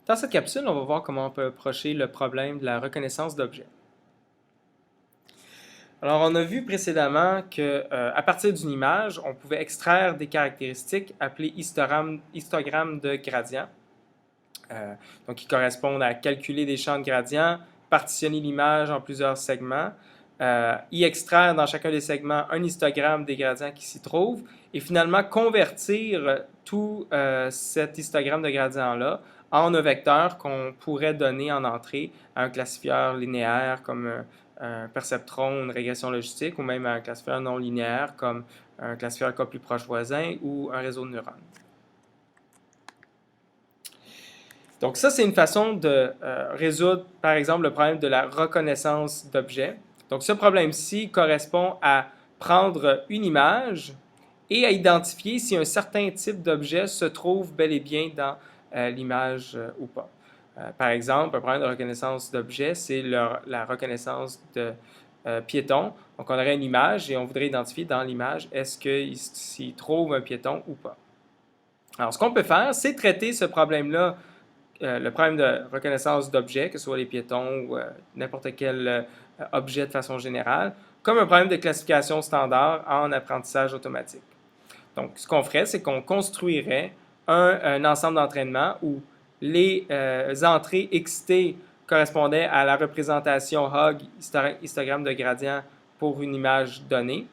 Dans cette capsule, on va voir comment on peut approcher le problème de la reconnaissance d'objets. Alors, on a vu précédemment que, à partir d'une image, on pouvait extraire des caractéristiques appelées histogrammes de gradient, donc qui correspondent à calculer des champs de gradient, partitionner l'image en plusieurs segments, y extraire dans chacun des segments un histogramme des gradients qui s'y trouvent, et finalement convertir tout cet histogramme de gradient-là en un vecteur qu'on pourrait donner en entrée à un classifieur linéaire comme un perceptron, une régression logistique, ou même à un classifieur non linéaire comme un classifieur cas plus proche voisin ou un réseau de neurones. Donc ça, c'est une façon de résoudre, par exemple, le problème de la reconnaissance d'objets. Donc ce problème-ci correspond à prendre une image et à identifier si un certain type d'objet se trouve bel et bien dans l'image ou pas. Par exemple, un problème de reconnaissance d'objets, c'est la reconnaissance de piéton. Donc on aurait une image et on voudrait identifier dans l'image est-ce qu'il s'y trouve un piéton ou pas. Alors ce qu'on peut faire, c'est traiter ce problème-là, le problème de reconnaissance d'objets, que ce soit les piétons ou n'importe quel objet de façon générale, comme un problème de classification standard en apprentissage automatique. Donc, ce qu'on ferait, c'est qu'on construirait un ensemble d'entraînement où les entrées XT correspondaient à la représentation Hog, histogramme de gradient pour une image donnée.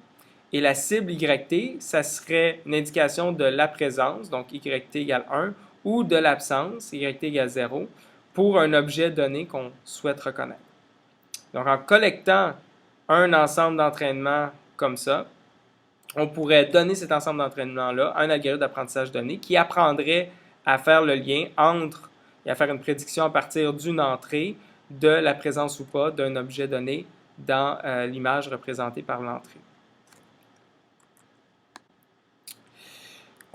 Et la cible YT, ça serait une indication de la présence, donc YT égale 1, ou de l'absence, YT égale 0, pour un objet donné qu'on souhaite reconnaître. Donc, en collectant un ensemble d'entraînements comme ça, on pourrait donner cet ensemble d'entraînements-là à un algorithme d'apprentissage donné qui apprendrait à faire le lien entre et à faire une prédiction à partir d'une entrée de la présence ou pas d'un objet donné dans l'image représentée par l'entrée.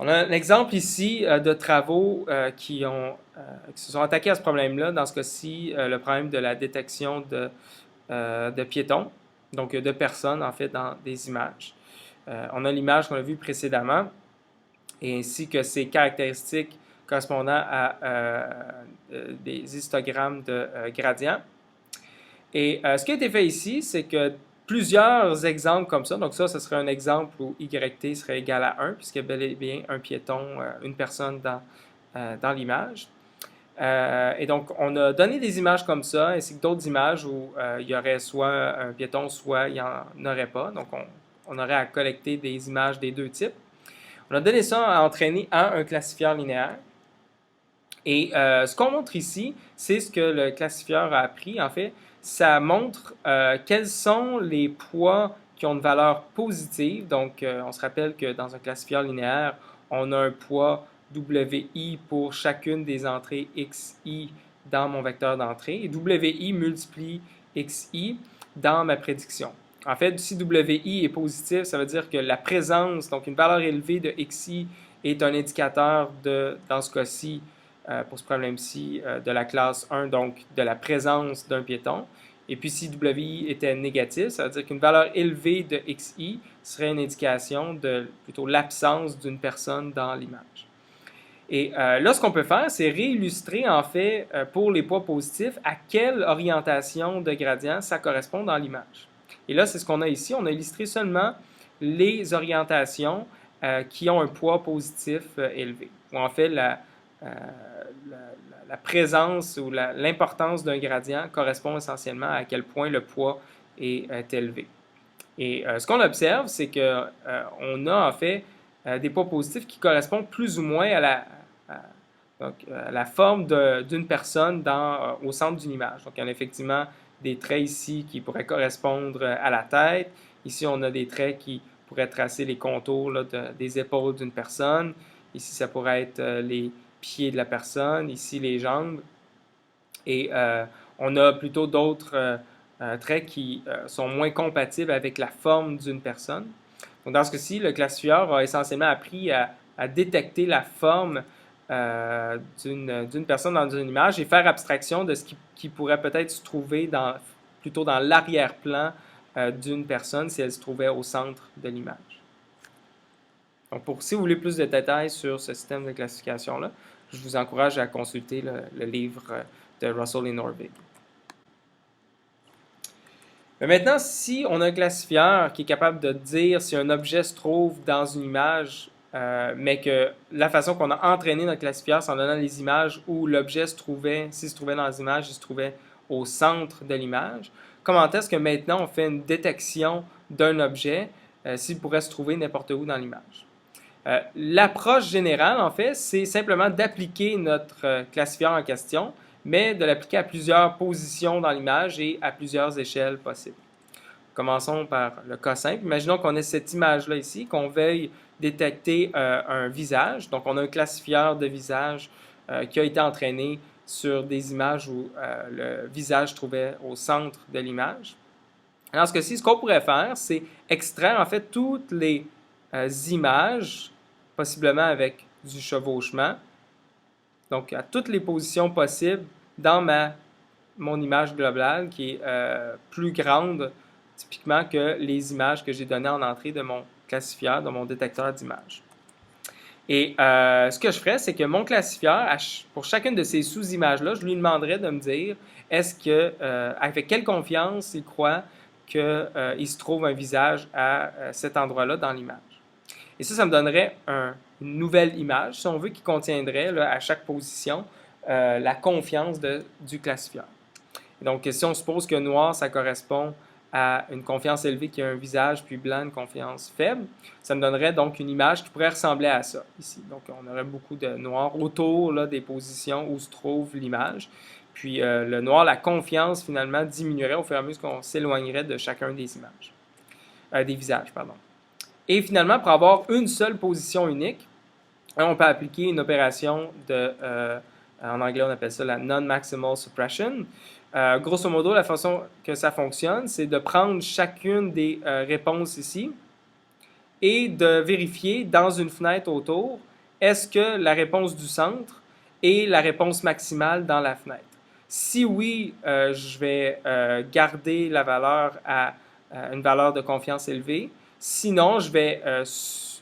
On a un exemple ici de travaux qui se sont attaqués à ce problème-là. Dans ce cas-ci, le problème de la détection de piétons, donc de personnes en fait dans des images. On a l'image qu'on a vue précédemment, et ainsi que ses caractéristiques correspondant à des histogrammes de gradient. Et ce qui a été fait ici, c'est que plusieurs exemples comme ça, donc ça, ce serait un exemple où YT serait égal à 1, puisqu'il y a bel et bien un piéton, une personne dans l'image. Et donc, on a donné des images comme ça, ainsi que d'autres images où il y aurait soit un piéton, soit il n'y en aurait pas. Donc, on aurait à collecter des images des deux types. On a donné ça à entraîner à un classifieur linéaire. Et ce qu'on montre ici, c'est ce que le classifieur a appris. En fait, ça montre quels sont les poids qui ont une valeur positive. Donc, on se rappelle que dans un classifieur linéaire, on a un poids WI pour chacune des entrées XI dans mon vecteur d'entrée. Et WI multiplie XI dans ma prédiction. En fait, si WI est positif, ça veut dire que la présence, donc une valeur élevée de XI, est un indicateur dans ce cas-ci, pour ce problème-ci, de la classe 1, donc de la présence d'un piéton. Et puis si WI était négatif, ça veut dire qu'une valeur élevée de XI serait une indication de plutôt l'absence d'une personne dans l'image. Et là, ce qu'on peut faire, c'est réillustrer en fait pour les poids positifs à quelle orientation de gradient ça correspond dans l'image. Et là, c'est ce qu'on a ici. On a illustré seulement les orientations qui ont un poids positif élevé. Ou en fait, la présence ou l'importance d'un gradient correspond essentiellement à quel point le poids est élevé. Et ce qu'on observe, c'est qu'on a en fait des poids positifs qui correspondent plus ou moins à la forme d'une personne au centre d'une image. Donc, il y a effectivement des traits ici qui pourraient correspondre à la tête. Ici, on a des traits qui pourraient tracer les contours là, des épaules d'une personne. Ici, ça pourrait être les pieds de la personne. Ici, les jambes. Et on a plutôt d'autres traits qui sont moins compatibles avec la forme d'une personne. Donc, dans ce cas-ci, le classifieur a essentiellement appris à détecter la forme d'une personne dans une image et faire abstraction de ce qui pourrait peut-être se trouver plutôt dans l'arrière-plan d'une personne si elle se trouvait au centre de l'image. Donc, si vous voulez plus de détails sur ce système de classification-là, je je vous encourage à consulter le livre de Russell et Norvig. Mais maintenant, si on a un classifieur qui est capable de dire si un objet se trouve dans une image, mais que la façon qu'on a entraîné notre classifieur, c'est en donnant les images où l'objet se trouvait, s'il se trouvait dans les images, il se trouvait au centre de l'image, comment est-ce que maintenant on fait une détection d'un objet s'il pourrait se trouver n'importe où dans l'image? L'approche générale, en fait, c'est simplement d'appliquer notre classifieur en question, mais de l'appliquer à plusieurs positions dans l'image et à plusieurs échelles possibles. Commençons par le cas simple. Imaginons qu'on ait cette image-là ici, qu'on veuille détecter un visage. Donc, on a un classifieur de visage qui a été entraîné sur des images où le visage se trouvait au centre de l'image. Dans ce cas-ci, ce qu'on pourrait faire, c'est extraire en fait toutes les images, possiblement avec du chevauchement, donc à toutes les positions possibles dans mon image globale qui est plus grande typiquement que les images que j'ai données en entrée de mon classifieur, de mon détecteur d'images. Et ce que je ferais, c'est que mon classifieur, pour chacune de ces sous-images-là, je lui demanderais de me dire est-ce que, avec quelle confiance il croit qu'il se trouve un visage à cet endroit-là dans l'image. Et ça me donnerait une nouvelle image, si on veut, qui contiendrait là, à chaque position la confiance du classifieur. Et donc, si on suppose que noir, ça correspond à une confiance élevée qui a un visage, puis blanc, une confiance faible, ça me donnerait donc une image qui pourrait ressembler à ça, ici. Donc, on aurait beaucoup de noir autour là, des positions où se trouve l'image. Puis, le noir, la confiance, finalement, diminuerait au fur et à mesure qu'on s'éloignerait de chacun des images. Des visages, pardon. Et finalement, pour avoir une seule position unique, on peut appliquer une opération en anglais, on appelle ça la non-maximal suppression. Grosso modo, la façon que ça fonctionne, c'est de prendre chacune des réponses ici et de vérifier dans une fenêtre autour, est-ce que la réponse du centre est la réponse maximale dans la fenêtre. Si oui, je vais garder la valeur à une valeur de confiance élevée. Sinon, je vais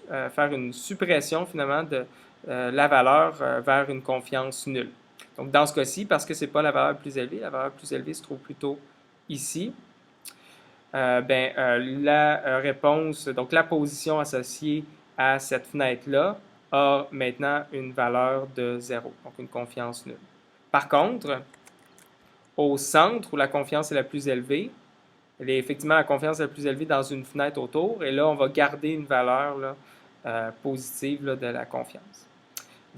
faire une suppression finalement de la valeur vers une confiance nulle. Donc, dans ce cas-ci, parce que ce n'est pas la valeur plus élevée, la valeur plus élevée se trouve plutôt ici, la réponse, donc la position associée à cette fenêtre-là a maintenant une valeur de 0, donc une confiance nulle. Par contre, au centre où la confiance est la plus élevée, elle est effectivement la confiance la plus élevée dans une fenêtre autour, et là, on va garder une valeur là, positive là, de la confiance,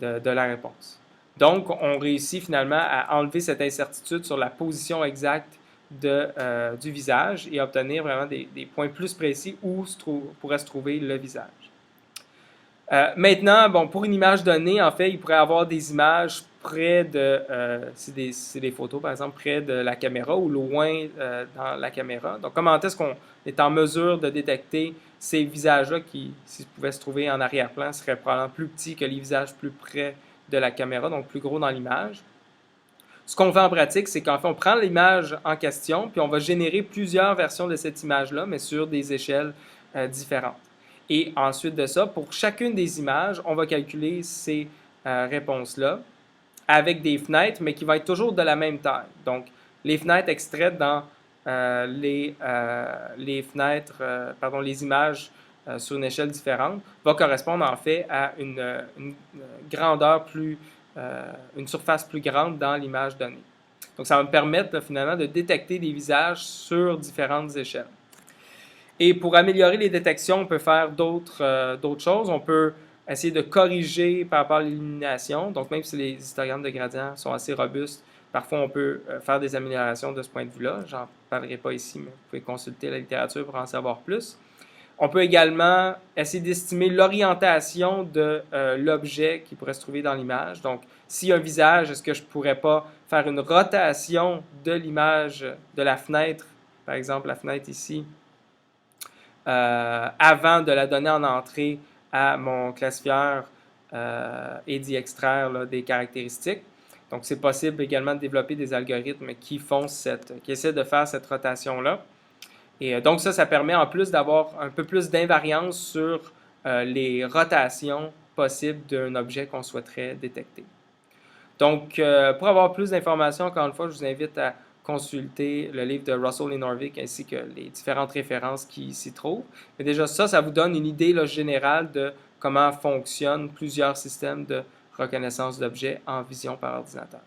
de la réponse. Donc, on réussit finalement à enlever cette incertitude sur la position exacte du visage et obtenir vraiment des points plus précis où pourrait se trouver le visage. Maintenant, bon, pour une image donnée, en fait, il pourrait y avoir des images près de, c'est des photos par exemple, près de la caméra ou loin dans la caméra. Donc, comment est-ce qu'on est en mesure de détecter ces visages-là qui, s'ils pouvaient se trouver en arrière-plan, seraient probablement plus petits que les visages plus près de la caméra, donc plus gros dans l'image. Ce qu'on fait en pratique, c'est qu'en fait, on prend l'image en question, puis on va générer plusieurs versions de cette image-là, mais sur des échelles différentes. Et ensuite de ça, pour chacune des images, on va calculer ces réponses-là avec des fenêtres, mais qui vont être toujours de la même taille. Donc, les fenêtres extraites dans les images sur une échelle différente va correspondre en fait à une grandeur une surface plus grande dans l'image donnée. Donc, ça va me permettre finalement de détecter des visages sur différentes échelles. Et pour améliorer les détections, on peut faire d'autres choses. On peut essayer de corriger par rapport à l'illumination. Donc, même si les histogrammes de gradient sont assez robustes, parfois on peut faire des améliorations de ce point de vue-là. J'en parlerai pas ici, mais vous pouvez consulter la littérature pour en savoir plus. On peut également essayer d'estimer l'orientation de l'objet qui pourrait se trouver dans l'image. Donc, s'il y a un visage, est-ce que je ne pourrais pas faire une rotation de l'image de la fenêtre, par exemple la fenêtre ici, avant de la donner en entrée à mon classifieur et d'y extraire là, des caractéristiques. Donc, c'est possible également de développer des algorithmes qui essaient de faire cette rotation-là. Et donc, ça permet en plus d'avoir un peu plus d'invariance sur les rotations possibles d'un objet qu'on souhaiterait détecter. Donc, pour avoir plus d'informations, encore une fois, je vous invite à consulter le livre de Russell et Norvig ainsi que les différentes références qui s'y trouvent. Mais déjà, ça vous donne une idée là, générale de comment fonctionnent plusieurs systèmes de reconnaissance d'objets en vision par ordinateur.